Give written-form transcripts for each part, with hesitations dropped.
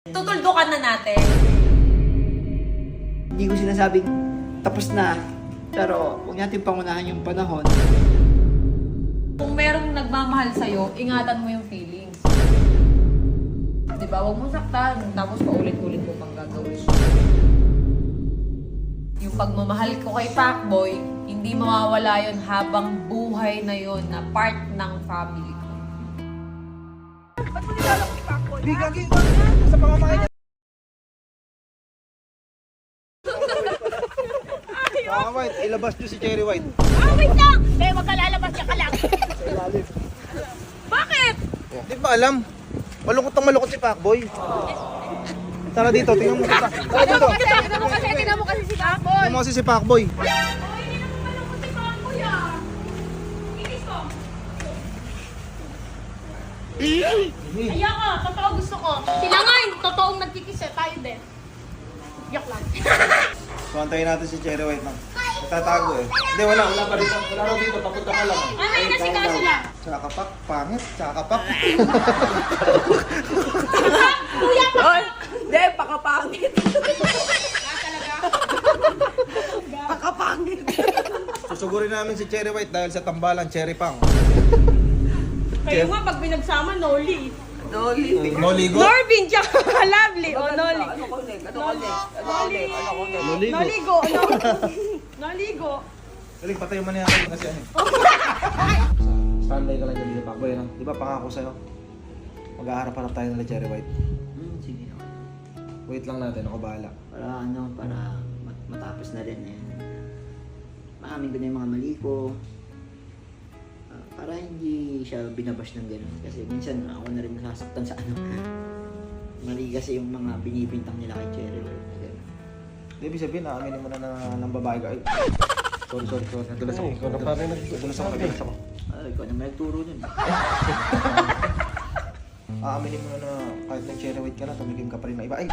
Tutuldukan na natin. Hindi ko sinasabing tapos na, pero huwag natin pangunahan yung panahon. Kung merong nagmamahal sa'yo, ingatan mo yung feelings. Diba? Huwag mo saktan, tapos paulit-ulit mo pang gagawin. Yung pagmamahal ko kay Pacboy, hindi mawawala yon habang buhay na yon na part ng family ko. Ba't mo nilalak si Pacboy? Bigagin ko sa pamamahay niya. Mga White, ilabas nyo si Cherry White. Ah, wait lang! Eh, wag ka lalabas ka lang. Bakit? Hindi ba alam? Malungkot ang malungkot si Pacboy. Tara dito, tingnan mo kita. Tara dito. Tingnan mo kasi si Pacboy. Tingnan mo kasi si Pacboy. Ayan ka, totoo gusto ko. Sila nga yung totoong nagkikis eh, tayo din. Yak lang. So, antayin natin si Cherry White na. Nagtatago eh. Hindi, wala pa dito. Wala raw dito, papunta ka lang. Ay, nasikaso lang. Tsakapak, pangit, tsakapak. Kuya pa! Oy! Hindi, pakapangit. Talaga? Pakapangit. Susugurin namin si Cherry White dahil sa tambalan, Cherry Pang. Kayo nga, pag pinagsama, Noli. Noli. Noligo? Norvin, tsaka Lovely. O, Noli. Ano connect? Ano connect? Ano connect? Ano connect? Noligo. Noligo. Noligo. Galing, patay mo na yan kasi ano eh. Standby ka lang dyan dito, Pacboy. No? Di ba pangako sa'yo? Mag-aharap-harap tayo nila Cherry White. Sige. Wait lang natin, ako bahala. Para matapos na rin eh. Maamin ko na yung mga mali ko. Para hindi siya binabash ng gano'n. Kasi minsan ako na rin nasasaktan sa ano. Mali kasi yung mga binibintang nila kay Cherry White. Ganun. Di, ibig sabihin, naaminin mo na ng babae ka. Ay, sorry. Nadulas ako. Nadulas ako. Ikaw naman nagturo nun. Aaminin mo na kahit ng Cherry White ka na, tumikim ka pa rin na iba. Ay!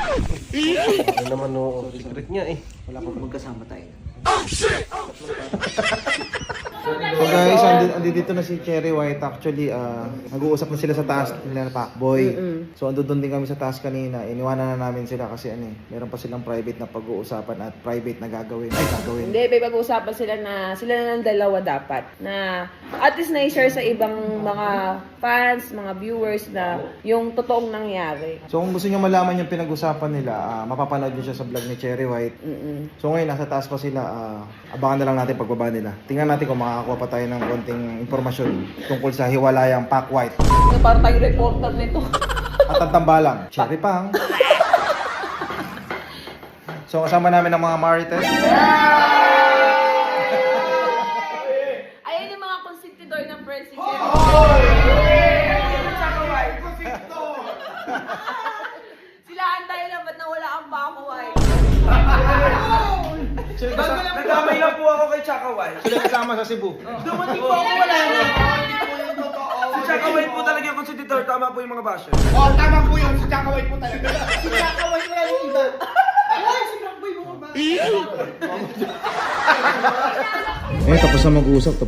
Ano naman no, secret niya eh. Wala pa magkasama tayo. So guys, andito na si Cherry White. Actually, nag-uusap na sila sa taas nila na Pacboy. So andun din kami sa taas kanina. Iniwanan na namin sila kasi meron pa silang private na pag-uusapan at private na gagawin. Hindi, may pag-uusapan sila na ng dalawa dapat. Na at least na-share sa ibang mga fans, mga viewers na yung totoong nangyari. So kung gusto nyo malaman yung pinag-usapan nila, mapapanood nyo siya sa vlog ni Cherry White. So ngayon, nasa taas pa sila. Abangan na lang natin pagbaba nila. Tingnan natin kung makakakuha pa tayo ng konting impormasyon tungkol sa hiwalayang Pac White. So, parang tayong reporter nito. At ang tambalang, Cherry Pang. So kasama namin ang mga Marites. Ayun yung mga konsentidor ng president. Sila antay na ba't nawala ang bako ay? Nagkamay lang po ako kay Chaka White. Sila kasama sa Cebu. Dumating po ako wala na. Si Chaka White po talaga yung consider. Tama po yung mga basher. Oh, tama po yun. Si Chaka White po talaga. Si Chaka White wala yung iba. Ay, si Pacboy mo ba? Tapos na mag-uusap.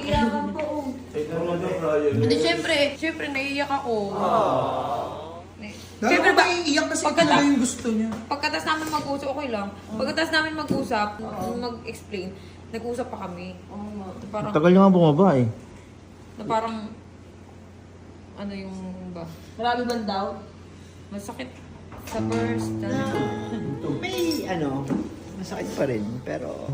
Iyakan po. Hindi, syempre, naiiyak ako. Siyempre ba, iiyak kasi talaga yung gusto niya. Pagkatas namin mag-usap, okay lang. Pagkatas namin mag-usap, mag-explain, nag-usap pa kami. Parang, Tagal nyo nga bumaba eh. na parang, ano yung ba? Marami bang daw? Masakit sa first. May masakit pa rin. Pero,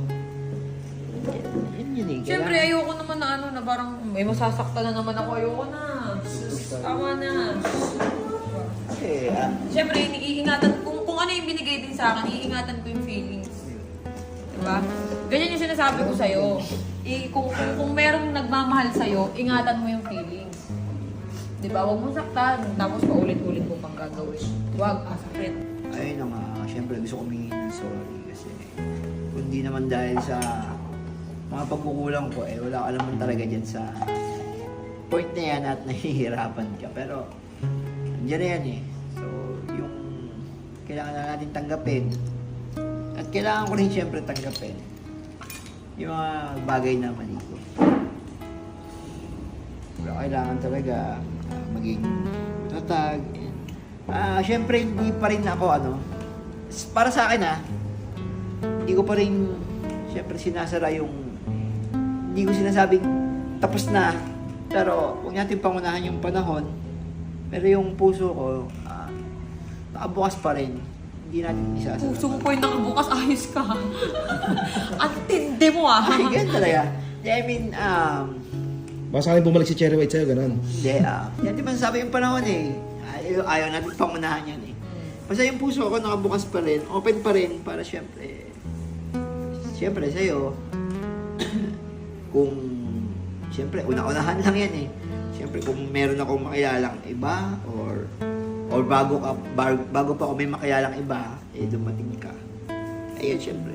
yun eh. Siyempre, ayoko naman na na parang, may masasaktan na naman ako. Ayoko na. Tama na. Kasi, Siyempre, iingatan, kung ano yung binigay din sa akin, iingatan ko yung feelings. Diba? Ganyan yung sinasabi ko sa'yo. Kung merong nagmamahal sa'yo, ingatan mo yung feelings. Diba? Huwag mo saktan, tapos paulit-ulit mo pang gagawin. Huwag, masakit. ayun na nga, syempre gusto ko humingi ng sorry. Kasi, kundi naman dahil sa mga pagkukulang ko, wala ka naman talaga dyan sa point na yan at nahihirapan ka. Pero, nandiyan na yan eh. So, yung kailangan na natin tanggapin. At kailangan ko rin syempre tanggapin yung mga bagay na mali ko. Pero kailangan talaga maging tatag, Syempre hindi pa rin ako para sa akin hindi ko pa rin syempre sinasara hindi ko sinasabing tapos na, pero huwag natin pangunahan yung panahon, pero yung puso ko nakabukas pa rin, hindi natin isasara. Puso mo po yung nakabukas, ayos ka. Ang tindi mo Ay, ganun talaga. I mean, Baka sakaling bumalik si Cherry White sa'yo, ganun. hindi, yan di ba sabi yung panahon ayaw natin pangunahan yan Basta yung puso ko nakabukas pa rin, open pa rin para syempre sa'yo, kung syempre una-unahan lang yan Syempre kung meron akong makilalang iba or bago pa ako may makilalang iba, dumating ka. Ayun, syempre,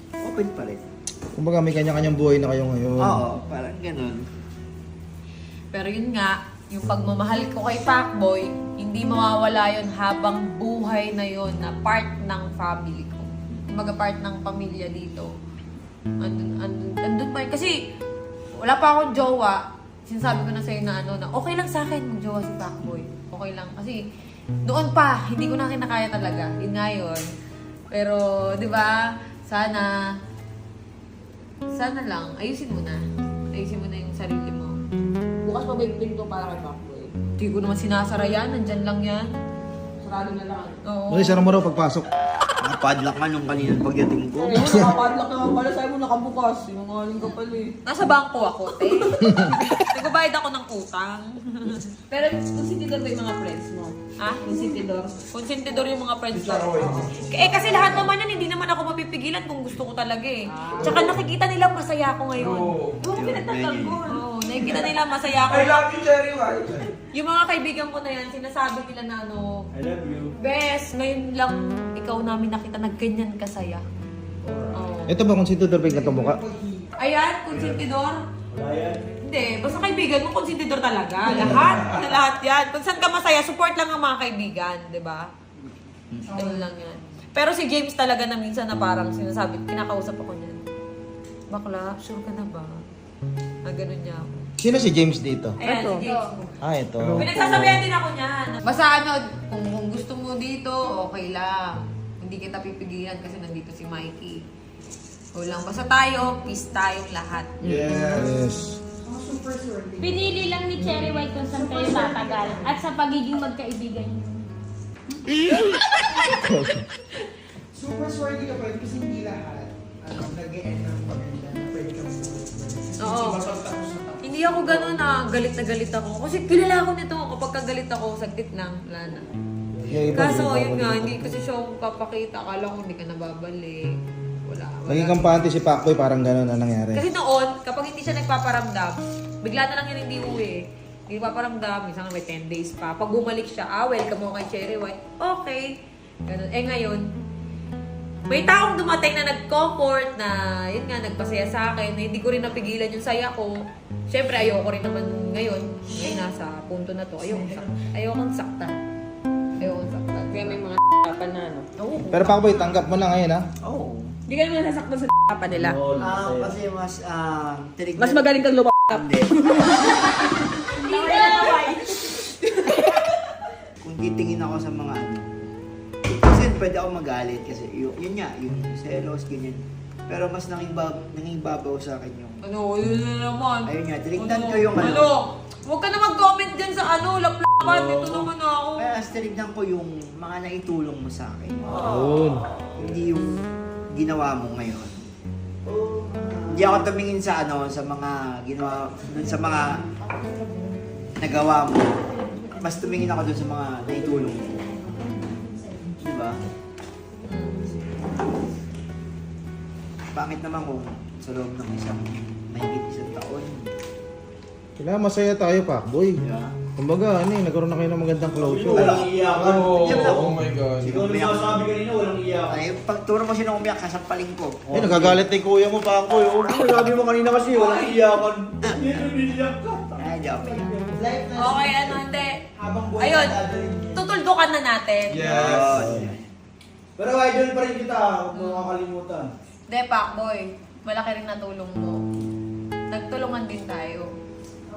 open pa rin. Kumbaga may kanya-kanyang buhay na kayo ngayon. Oo, parang ganun. Pero yun nga, yung pagmamahal ko kay Pacboy, hindi mawawala yun habang buhay na yun na part ng family ko. Kumbaga part ng pamilya dito. Andun pa yun. Kasi wala pa akong jowa. Sinasabi ko na sa'yo na na okay lang sa akin mag-jowa si Pacboy. Okay lang. Kasi noon pa, hindi ko na kinakaya talaga. Yun nga yun. Pero, di ba, sana lang, ayusin mo na. Ayusin mo na yung sarili mo. Bukas pa ba yung pinto para kay Pacboy? Hindi ko naman sinasara yan. Nandyan lang yan. Sarado na lang. Oo. Mali, sarang mo raw pagpasok. Nakapadlock nga nung kanina pagdating ko. Ayun, nakapadlock naman pala. Sa'yo mo nakabukas. Sinungaling ka pala Nasa bangko ako, te. Nagbabayad ako ng utang. Pero konsentidor ba yung mga friends mo? Ha? Konsentidor? Konsentidor yung mga friends ko. Kasi lahat naman yan, hindi naman ako mapipigilan kung gusto ko talaga Tsaka nakikita nila masaya ako ngayon. Oo, pinagtatanggol. Oo, nakikita nila masaya ako. I love you, Cherry White. Yung mga kaibigan ko na yan, sinasabi nila na I love you. Bes, ngayon lang ikaw namin nakita na ganyan kasaya. Oh. Ito ba kung si Tudor Bing katong mukha? Ayan, konsentidor. Hindi, basta kaibigan mo, konsentidor talaga. Lahat yan. Kung saan ka masaya, support lang ang mga kaibigan, di ba? Ganun lang yan. Pero si James talaga na minsan na parang sinasabi, kinakausap ako niyan. Bakla, sure ka na ba? Ganun niya ako. Sino si James dito? Ayan, si James. Ito. Pinagsasabihan din ako niyan. Basta kung gusto mo dito, okay lang. Hindi kita pipigilan kasi nandito si Mikey. O lang, basta tayo, peace tayong lahat. Yes. Pinili lang ni Cherry White kung saan kayo tatagal at sa pagiging magkaibigan niyo. Super swordy ka pa rin kasi hindi lahat nag-e-end ng maganda na pwede kang Oo. Hindi ako gano'n galit na galit ako. Kasi kilala ko nito, kapag kagalit ako, saglit lang, wala na. Kaso, yun nga, hindi kasi siya ako papakita. Akala ko hindi ka nababalik. Wala. Naging kampante si Pacboy, parang gano'n na nangyari. Kasi noon, kapag hindi siya nagpaparamdam, bigla na lang yun hindi uwi. Hindi paparamdam, minsan may 10 days pa. Pag bumalik siya, welcome mo kay Cherry White. Okay. Ganun. Ngayon, may taong dumating na nag-comfort na, yun nga, nagpasaya sa akin, na hindi ko rin napigilan yung saya ko. Siyempre, ayoko rin naman ngayon nasa punto na to, ayokong saktan. Kaya may mga pa na, no? Oo. Pero Pacboy, tanggap mo na ngayon, ha? Oo. Hindi ka naman nasasaktan sa pa nila. Kasi mas, tinignan. Mas magaling kang lumap. Hindi. Hindi na naway. Kung titingin ako sa mga kasi pwede ako magalit kasi yun nga, yung selos, ganyan. Pero mas nangingibabaw sa akin yung Yun na naman. ayun nga, tinignan ko yung Huwag ka na mag-comment dyan sa laplapan. Ito naman ako. kaya tinignan ko yung mga naitulong mo sa akin. Yun. Hindi yung ginawa mo ngayon. Hindi ako tumingin sa sa mga ginawa, dun sa mga nagawa mo. Mas tumingin ako dun sa mga naitulong mo. Diba? Pangit naman kung sa loob ng mahigit isang taon. Kailangan masaya tayo, Pacboy. Diba? Kumbaga, nagkaroon na kayo ng magandang closure. Walang iyakan. Oh my God. Ikaw na sabi kanina, walang iyakan. Ay, pagturo mo siya ng umiyak, kasampaling ko. Nagagalit na yung kuya mo, Pacboy. Sabi mo kanina kasi, walang iyakan. Ay, joke. Okay, hindi. habang buhay Ayun. na dadalhin. Tutuldukan na natin. Yes. Pero idol pa rin kita, huwag mo makakalimutan. Pacboy, malaki rin natulong mo. Nagtulungan din tayo.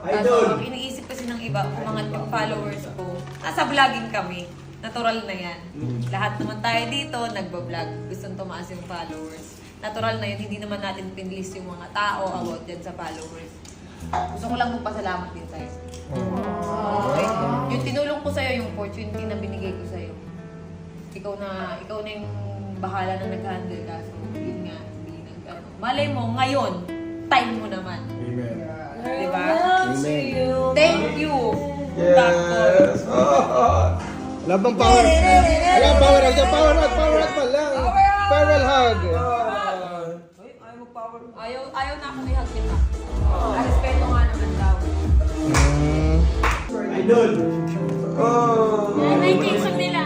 Kaso, iniisip kasi ng iba, umangat yung followers ko. Nasa vlogging kami. Natural na yan. Lahat naman tayo dito, nagbablog. Gustong tumaas yung followers. Natural na yun, hindi naman natin pinlist yung mga tao about dyan sa followers. Gusto ko lang magpasalamat din sa'yo. Okay? Yung tinulong ko sa'yo, yung opportunity na binigay ko sa'yo. Ikaw na yung bahala na nag-handle ka. So, yun nga, hindi nag-ano. Malay mo, ngayon, time mo naman. Amen. Diba? Amen. Thank you. Doctor. Wala bang power? Wala power hug. Power hug pa lang. Farewell hug. Ayaw na ako ni hug kita. Respeto nga naman daw. Idol. Yan na yung kitchen nila.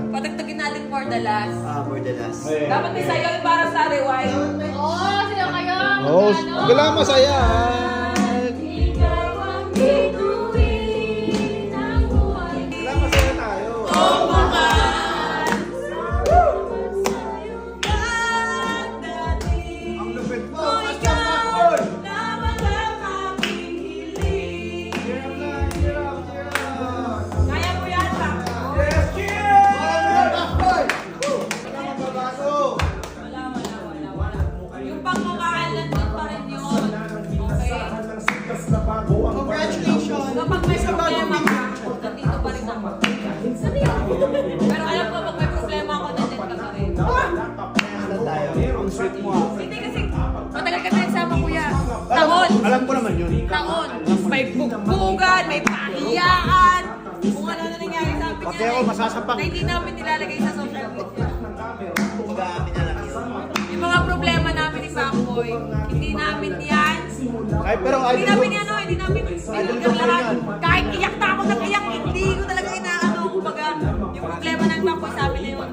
Patagtagin natin for the last. For the last. Dapat may sayaw yung para sa rewind. Oo, sila kayo. Oh, kailangan masaya. Ikaw ang bituin ng buhay. Kailangan masaya tayo. Ang lupit mo! Kaya mo yata. Wala. Yung pagmamahal nandun pa rin yun. Okay. Congratulations! Kapag may problema ka, nandito pa rin ako. Pero alam ko, pag may problema ako, nandito ka pa rin. Ano tayo? Ang sweet mo ah. Hindi kasi, matagal ka na nagsama, kuya. Tangon. Alam ko naman yun. Tangon. May bugbugan, may pahiyaan. Kung ano na nangyari sa amin Pati ako masasapak. na hindi namin nilalagay sa social media. Kumbaga amin na lang yun. Yung mga problema namin ni Pacboy, hindi namin yan. Ay, pero Hindi namin yan, hindi namin binulgar lahat. Kahit iyak na ako ng iyak, hindi ko talaga inaano. Kumbaga, yung problema ng Pacboy sa amin na yun.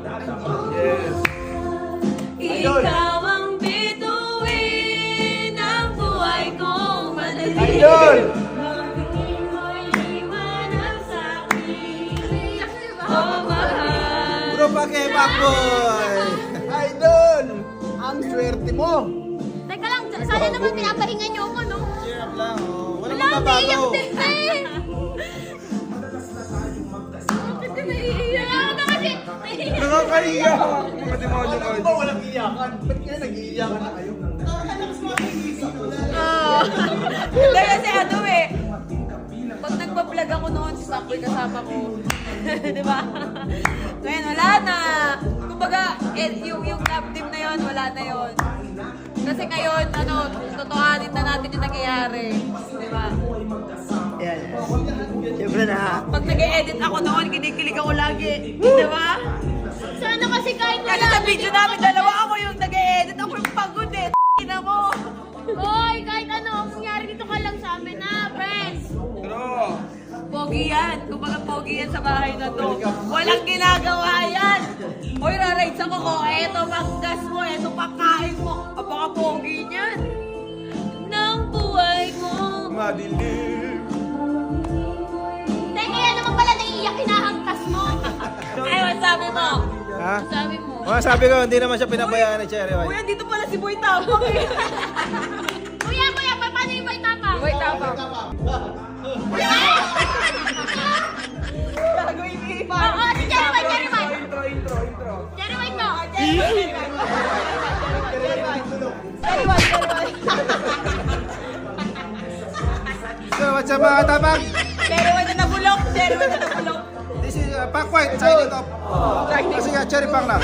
Ikaw ang bituin ng buhay kong madali. Idol! Magiging mo'y liwanag sa akin. Oh, mahal. Bro, pake Pacboy. Idol! Ang swerte mo. Teka lang, sana naman pinapahingan niyo ako, no? Cheer up lang. Oh. Walang Wala, naiiyak magbabago. din na eh. Bakit ka naiiyak? Kaya ka kasi, naiiyak. Nakakahiya. Mga demonyo ko. Alam ko walang iyakan. Ba't kaya nag-iiyakan na kayo? Hindi kasi ano eh. Pag nagpa-vlog ako noon, si Pacboy kasama ko. Di ba? Ngayon, wala na. Kumbaga, yung love team na yon, wala na yon. Kasi ngayon, totohanin na natin yung nangyayari. Di ba? Yan. Siyempre na. Pag nag-e-edit ako noon, kinikilig ako lagi. Di ba? Sana kasi kahit Kasi sa video namin, dalawa ako yung nag-e-edit. Ako yung pagod eh. Ina mo. Hoy, kahit ano, ang mangyari dito ka lang sa amin na, friends. Pogi yan. Kumbaga pogi yan sa bahay na to. Walang ginagawa yan. Hoy, rarides ako ko. Eto panggas mo. Eto pagkain mo. Apaka pogi niyan. Nang buhay mo. Madilim. Teka, yan naman pala naiiyak, hinahangkas mo. Ay, sabi mo. Ha? Sabi mo. Mga sabi ko, hindi naman siya pinabayaan ni Cherry White. Kuya, dito pala si Boy Tapang eh. Kuya, paano yung may tapang? Boy Tapang. Gago iniipan. Oo, si Jerry White, Jerry White. Intro. Jerry White to. So, what's up mga tabang? Cherry White na nabulok. Cherry White na nabulok. This is Pac White, signing off. Kasi nga, Cherry Pang na.